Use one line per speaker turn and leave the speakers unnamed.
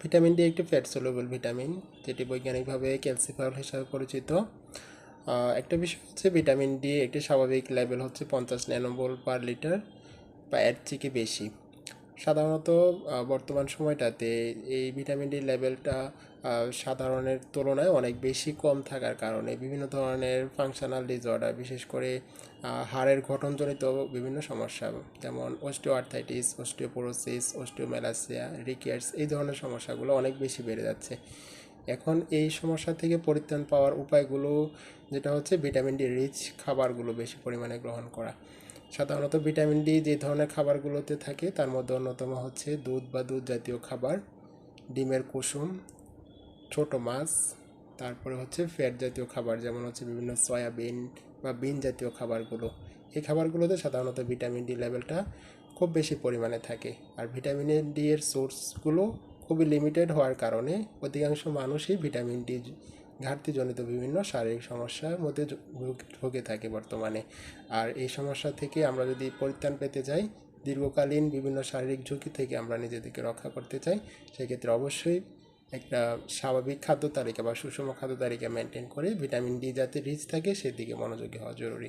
Vitamin D একটি fat soluble vitamin, যেটি বৈজ্ঞানিকভাবে ক্যালসিফারল হিসাবে পরিচিত। একটা বিষয় হচ্ছে ভিটামিন ডি একটি স্বাভাবিক লেভেল হচ্ছে 50 ন্যানোমোল পার লিটার বা এর থেকে বেশি। সাধারণত বর্তমান সময়টাতে এই ভিটামিন ডি লেভেলটা সাধারণের তুলনায় অনেক বেশি কম থাকার কারণে বিভিন্ন ধরনের ফাংশনাল ডিসঅর্ডার, বিশেষ করে হাড়ের গঠনজনিত বিভিন্ন সমস্যা, যেমন অস্টিওআর্থাইটিস, অস্টিওপোরোসিস, অস্টিওমেলাসিয়া, রিকেটস, এই ধরনের সমস্যাগুলো অনেক বেশি বেড়ে যাচ্ছে। এখন এই সমস্যা থেকে পরিত্রাণ পাওয়ার উপায়গুলো যেটা হচ্ছে ভিটামিন ডি রিচ খাবারগুলো বেশি পরিমাণে গ্রহণ করা। সাধারণত ভিটামিন ডি যে ধরনের খাবারগুলোতে থাকে তার মধ্যে অন্যতম হচ্ছে দুধ বা দুধ জাতীয় খাবার, ডিমের কুসুম, ছোট মাছ, তারপরে হচ্ছে ফ্যাট জাতীয় খাবার যেমন হচ্ছে বিভিন্ন সয়াবিন বা বিন জাতীয় খাবারগুলো। এই খাবারগুলোতে সাধারণত ভিটামিন ডি লেভেলটা খুব বেশি পরিমাণে থাকে। আর ভিটামিন ডি এর সোর্সগুলো খুবই লিমিটেড হওয়ার কারণে অধিকাংশ মানুষই ভিটামিন ডি ঘাটতিজনিত বিভিন্ন শারীরিক সমস্যার মধ্যে ভুগে থাকে বর্তমানে। আর এই সমস্যা থেকে আমরা যদি পরিত্রাণ পেতে চাই, দীর্ঘকালীন বিভিন্ন শারীরিক ঝুঁকি থেকে আমরা নিজেদেরকে রক্ষা করতে চাই, সেক্ষেত্রে অবশ্যই একটা স্বাভাবিক খাদ্য তালিকা বা সুষম খাদ্য তালিকা মেনটেন করে ভিটামিন ডি যাতে রিচ থাকে সেদিকে মনোযোগী হওয়া জরুরি।